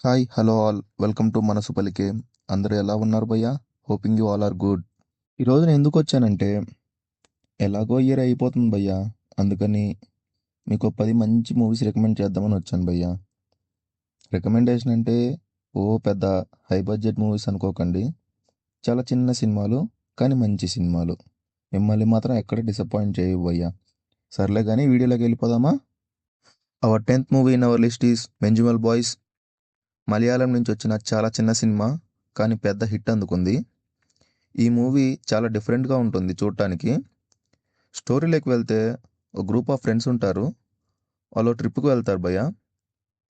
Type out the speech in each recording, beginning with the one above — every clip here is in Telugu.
Hi hello all welcome to Manasu Palike. అందరూ ఎలా ఉన్నారు భయ్యా? Hoping you all are good. ఈరోజు నేను ఎందుకు వచ్చానంటే, ఎలాగో ఇయర్ అయిపోతుంది భయ్యా, అందుకని మీకు 10 మంచి మూవీస్ రికమెండ్ చేద్దామని వచ్చాను భయ్యా. రికమెండేషన్ అంటే పెద్ద హై బడ్జెట్ మూవీస్ అనుకోకండి. చాలా చిన్న సినిమాలు, కానీ మంచి సినిమాలు. మిమ్మల్ని మాత్రం ఎక్కడ డిసప్పాయింట్ చేయవు భయ్యా. సర్లే కానీ వీడియోలోకి వెళ్ళిపోదామా? Our 10th movie in our list is Benjamin Boys. Malayalam నుంచి వచ్చిన చాలా చిన్న సినిమా, కానీ పెద్ద హిట్ అందుకుంది. ఈ మూవీ చాలా డిఫరెంట్గా ఉంటుంది చూడటానికి. స్టోరీలోకి వెళ్తే, ఒక గ్రూప్ ఆఫ్ ఫ్రెండ్స్ ఉంటారు. వాళ్ళు ట్రిప్కి వెళ్తారు భయ్య.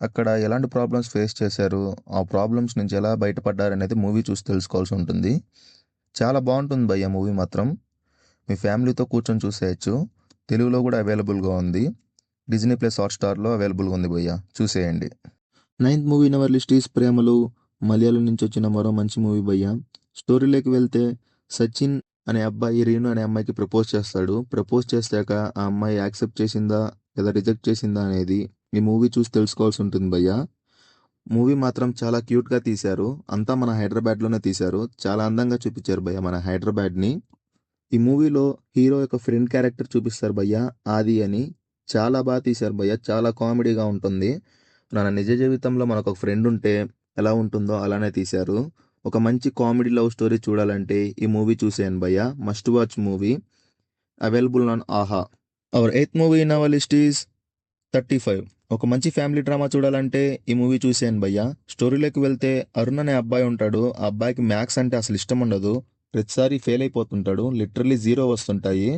అక్కడ ఎలాంటి ప్రాబ్లమ్స్ ఫేస్ చేశారు, ఆ ప్రాబ్లమ్స్ నుంచి ఎలా బయటపడ్డారనేది మూవీ చూసి తెలుసుకోవాల్సి ఉంటుంది. చాలా బాగుంటుంది భయ్య మూవీ మాత్రం. మీ ఫ్యామిలీతో కూర్చొని చూసేయచ్చు. తెలుగులో కూడా అవైలబుల్గా ఉంది. డిజ్నీ ప్లస్ హాట్స్టార్లో అవైలబుల్గా ఉంది భయ్య, చూసేయండి. 9th movie in our list is ప్రేమలు. మలయాళం నుంచి వచ్చిన మరో మంచి మూవీ భయ్య. స్టోరీలోకి వెళ్తే, సచిన్ అనే అబ్బాయి రీను అనే అమ్మాయికి ప్రపోజ్ చేస్తాడు. ప్రపోజ్ చేశాక ఆ అమ్మాయి యాక్సెప్ట్ చేసిందా లేదా రిజెక్ట్ చేసిందా అనేది ఈ మూవీ చూసి తెలుసుకోవాల్సి ఉంటుంది భయ్య. మూవీ మాత్రం చాలా క్యూట్గా తీశారు. అంతా మన హైదరాబాద్లోనే తీశారు. చాలా అందంగా చూపించారు భయ్య మన హైదరాబాద్ని. ఈ మూవీలో హీరో యొక్క ఫ్రెండ్ క్యారెక్టర్ చూపిస్తారు భయ్య, ఆది అని. చాలా బాగా తీశారు భయ్య, చాలా కామెడీగా ఉంటుంది. మన నిజ జీవితంలో మనకు ఒక ఫ్రెండ్ ఉంటే ఎలా ఉంటుందో అలానే తీశారు. ఒక మంచి కామెడీ లవ్ స్టోరీ చూడాలంటే ఈ మూవీ చూసేయండి భయ్య, must watch movie. Available on Aha. Our 8th movie in our list is 35. ఒక మంచి ఫ్యామిలీ డ్రామా చూడాలంటే ఈ మూవీ చూసేయండి భయ్య. స్టోరీలోకి వెళ్తే, అరుణ్ అనే అబ్బాయి ఉంటాడు. ఆ అబ్బాయికి మ్యాథ్స్ అంటే అసలు ఇష్టం ఉండదు. ప్రతిసారి ఫెయిల్ అయిపోతుంటాడు. లిటరల్లీ 0 వస్తుంటాయి.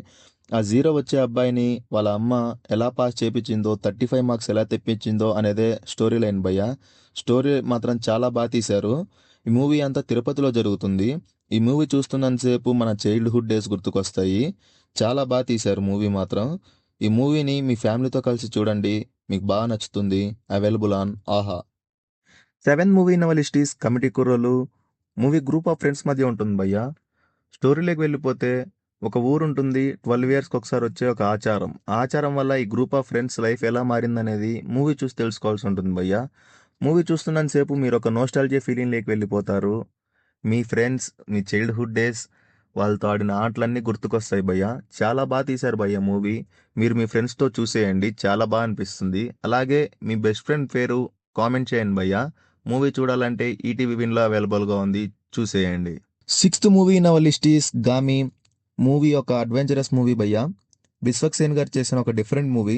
ఆ 0 వచ్చే అబ్బాయిని వాళ్ళ అమ్మ ఎలా పాస్ చేపించిందో, 35 మార్క్స్ ఎలా తెప్పించిందో అనేదే స్టోరీ లైన్ భయ్య. స్టోరీ మాత్రం చాలా బాగా తీశారు. ఈ మూవీ అంతా తిరుపతిలో జరుగుతుంది. ఈ మూవీ చూస్తున్నంతసేపు మన చైల్డ్హుడ్ డేస్ గుర్తుకొస్తాయి. చాలా బాగా తీశారు మూవీ మాత్రం. ఈ మూవీని మీ ఫ్యామిలీతో కలిసి చూడండి, మీకు బాగా నచ్చుతుంది. Available on Aha. 7th movie in our list is Committee Kurrollu. Movie group of friends మధ్య ఉంటుంది భయ్య. స్టోరీలోకి వెళ్ళిపోతే, ఒక ఊరు ఉంటుంది. 12 ఇయర్స్కి ఒకసారి వచ్చే ఒక ఆచారం. ఆచారం వల్ల ఈ గ్రూప్ ఆఫ్ ఫ్రెండ్స్ లైఫ్ ఎలా మారిందనేది మూవీ చూసి తెలుసుకోవాల్సి ఉంటుంది భయ్య. మూవీ చూస్తున్నంతసేపు మీరు ఒక నోస్టాలజీ ఫీలింగ్లోకి వెళ్ళిపోతారు. మీ ఫ్రెండ్స్, మీ చైల్డ్హుడ్ డేస్, వాళ్ళతో ఆడిన ఆటలన్నీ గుర్తుకొస్తాయి భయ్య. చాలా బాగా తీశారు భయ్య మూవీ. మీరు మీ ఫ్రెండ్స్తో చూసేయండి, చాలా బాగా అనిపిస్తుంది. అలాగే మీ బెస్ట్ ఫ్రెండ్ పేరు కామెంట్ చేయండి భయ్య. మూవీ చూడాలంటే ఈటీవీ విన్లో అవైలబుల్గా ఉంది, చూసేయండి. 6th movie in our list is Gaami. Movie ఒక అడ్వెంచరస్ మూవీ భయ్య. విశ్వక్సేన్ గారు చేసిన ఒక డిఫరెంట్ మూవీ.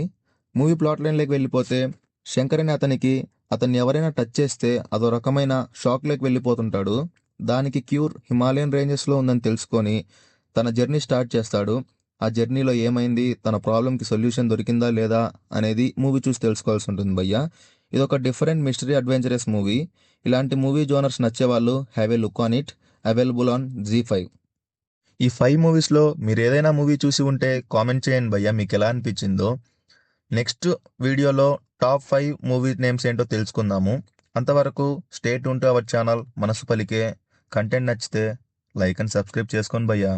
మూవీ ప్లాట్ లైన్లోకి వెళ్ళిపోతే, శంకర్ అనే అతన్ని ఎవరైనా టచ్ చేస్తే అదో రకమైన షాక్లోకి వెళ్ళిపోతుంటాడు. దానికి క్యూర్ హిమాలయన్ రేంజెస్లో ఉందని తెలుసుకొని తన జర్నీ స్టార్ట్ చేస్తాడు. ఆ జర్నీలో ఏమైంది, తన ప్రాబ్లంకి సొల్యూషన్ దొరికిందా లేదా అనేది మూవీ చూసి తెలుసుకోవాల్సి ఉంటుంది భయ్య. ఇది ఒక డిఫరెంట్ మిస్టరీ అడ్వెంచరస్ మూవీ. ఇలాంటి మూవీ జోనర్స్ నచ్చేవాళ్ళు have a look on it. Available on Zee5. ఈ 5 మూవీస్లో మీరు ఏదైనా మూవీ చూసి ఉంటే కామెంట్ చేయండి భయ్య, మీకు ఎలా అనిపించిందో. నెక్స్ట్ వీడియోలో టాప్ 5 మూవీ నేమ్స్ ఏంటో తెలుసుకుందాము. అంతవరకు stay tune to our channel మనసు పలికే. కంటెంట్ నచ్చితే లైక్ అండ్ సబ్స్క్రైబ్ చేసుకోండి భయ్యా.